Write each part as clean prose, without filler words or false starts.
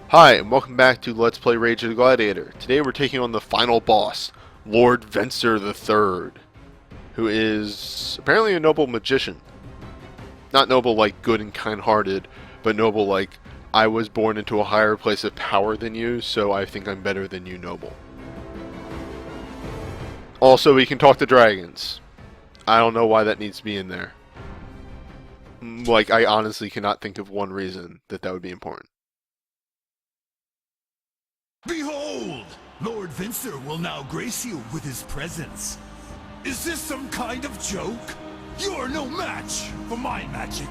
Hi, and welcome back to Let's Play Rage of the Gladiator. Today we're taking on the final boss, Lord Vensor III, who is apparently a noble magician. Not noble like good and kind-hearted, but noble like I was born into a higher place of power than you, so I think I'm better than you noble. Also, he can talk to dragons. I don't know why that needs to be in there. Like, I honestly cannot think of one reason that would be important. Behold! Lord Vensor will now grace you with his presence. Is this some kind of joke? You're no match for my magic.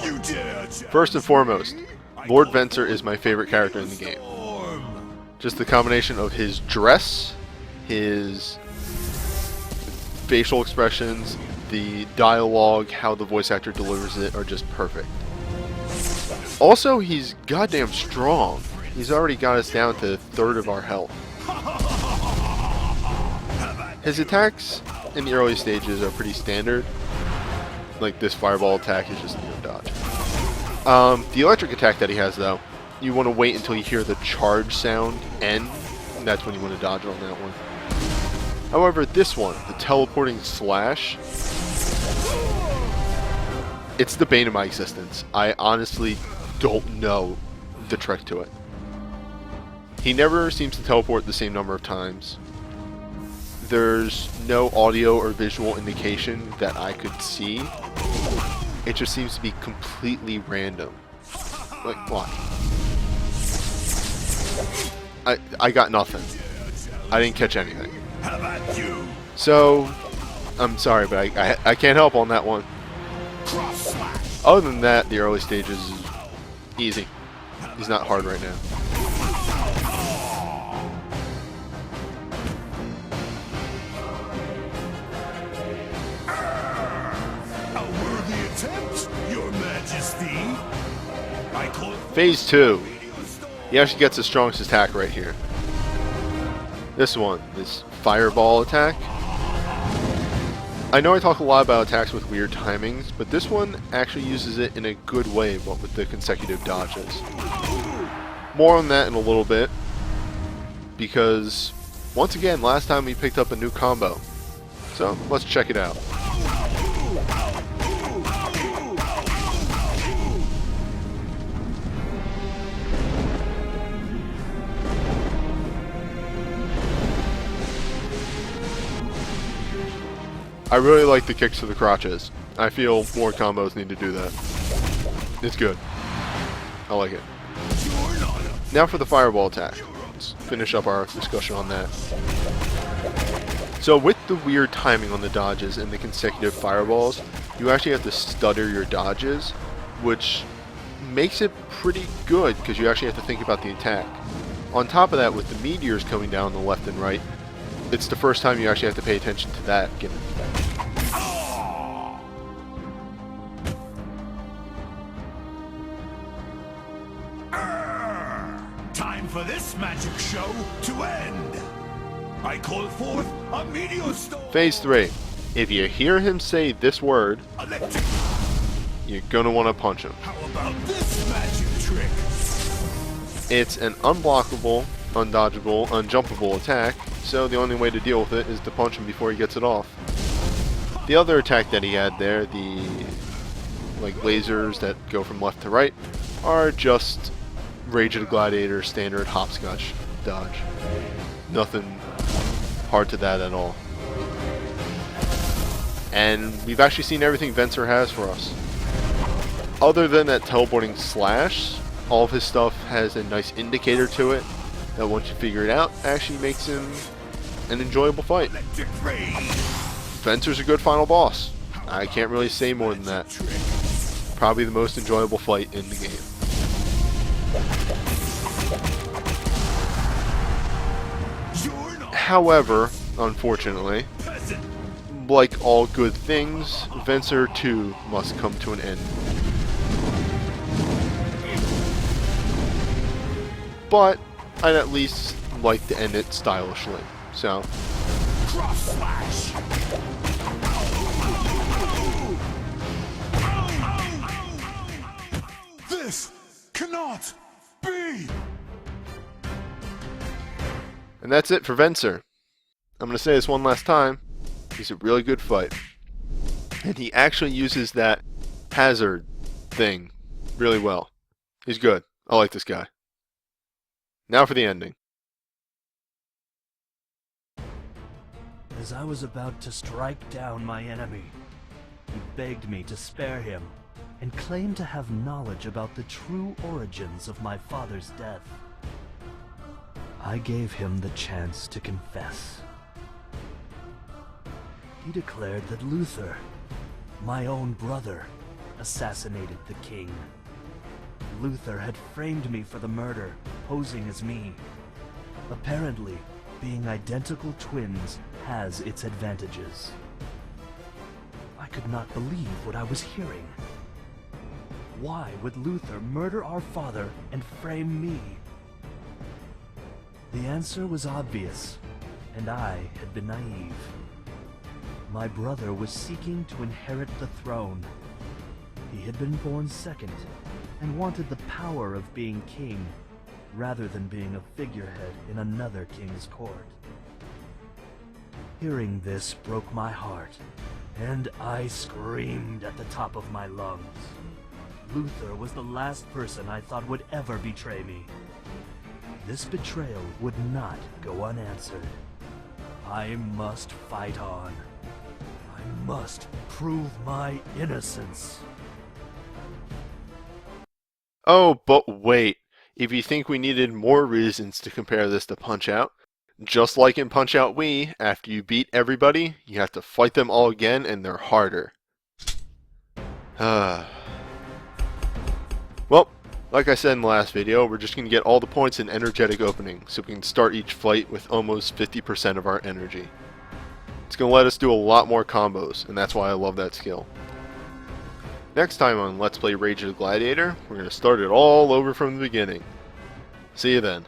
You dare challenge First and foremost, me? Lord Vensor is my favorite character in the game. Just the combination of his dress, his facial expressions, the dialogue, how the voice actor delivers it are just perfect. Also, he's goddamn strong. He's already got us down to a third of our health. His attacks in the early stages are pretty standard. Like this fireball attack is just dodge. The electric attack that he has though, you want to wait until you hear the charge sound end, and that's when you want to dodge on that one. However, this one, the teleporting slash, it's the bane of my existence. I honestly don't know the trick to it. He never seems to teleport the same number of times. There's no audio or visual indication that I could see. It just seems to be completely random. Like, watch. I got nothing. I didn't catch anything. How about you? So, I'm sorry, but I can't help on that one. Cross slash. Other than that, the early stages is easy. He's not hard right now. A worthy attempt, Your Majesty. I call it Phase 2. He actually gets the strongest attack right here. This one, this fireball attack. I know I talk a lot about attacks with weird timings, but this one actually uses it in a good way, what with the consecutive dodges. More on that in a little bit, because once again, last time we picked up a new combo. So let's check it out. I really like the kicks to the crotches. I feel more combos need to do that. It's good. I like it. Now for the fireball attack. Let's finish up our discussion on that. So with the weird timing on the dodges and the consecutive fireballs, you actually have to stutter your dodges, which makes it pretty good because you actually have to think about the attack. On top of that, with the meteors coming down the left and right, it's the first time you actually have to pay attention to that gimmick. Time for this magic show to end. I call forth a meteor storm. Phase 3. If you hear him say this word, Electric. you're gonna want to punch him. How about this magic trick? It's an unblockable, undodgeable, unjumpable attack, so the only way to deal with it is to punch him before he gets it off. The other attack that he had there, the like lasers that go from left to right, are just Rage of the Gladiator standard hopscotch dodge. Nothing hard to that at all. And we've actually seen everything Vensor has for us. Other than that teleporting slash, all of his stuff has a nice indicator to it that once you figure it out, actually makes him an enjoyable fight. Electric ray. Vensor's a good final boss. I can't really say more than that. Probably the most enjoyable fight in the game. However, unfortunately, Peasant. like all good things, Vensor too must come to an end. But I'd at least like to end it stylishly. So, Cross slash. This cannot be! And that's it for Vensor. I'm going to say this one last time. He's a really good fight. And he actually uses that hazard thing really well. He's good. I like this guy. Now for the ending. As I was about to strike down my enemy, he begged me to spare him and claimed to have knowledge about the true origins of my father's death. I gave him the chance to confess. He declared that Luther, my own brother, assassinated the king. Luther had framed me for the murder, posing as me. Apparently, being identical twins has its advantages. I could not believe what I was hearing. Why would Luther murder our father and frame me? The answer was obvious, and I had been naive. My brother was seeking to inherit the throne. He had been born second, and wanted the power of being king, rather than being a figurehead in another king's court. Hearing this broke my heart, and I screamed at the top of my lungs. Luther was the last person I thought would ever betray me. This betrayal would not go unanswered. I must fight on. I must prove my innocence. Oh, but wait. If you think we needed more reasons to compare this to Punch-Out, just like in Punch-Out Wii, after you beat everybody, you have to fight them all again and they're harder. Well, like I said in the last video, we're just going to get all the points in Energetic Opening, so we can start each fight with almost 50% of our energy. It's going to let us do a lot more combos, and that's why I love that skill. Next time on Let's Play Rage of the Gladiator, we're going to start it all over from the beginning. See you then.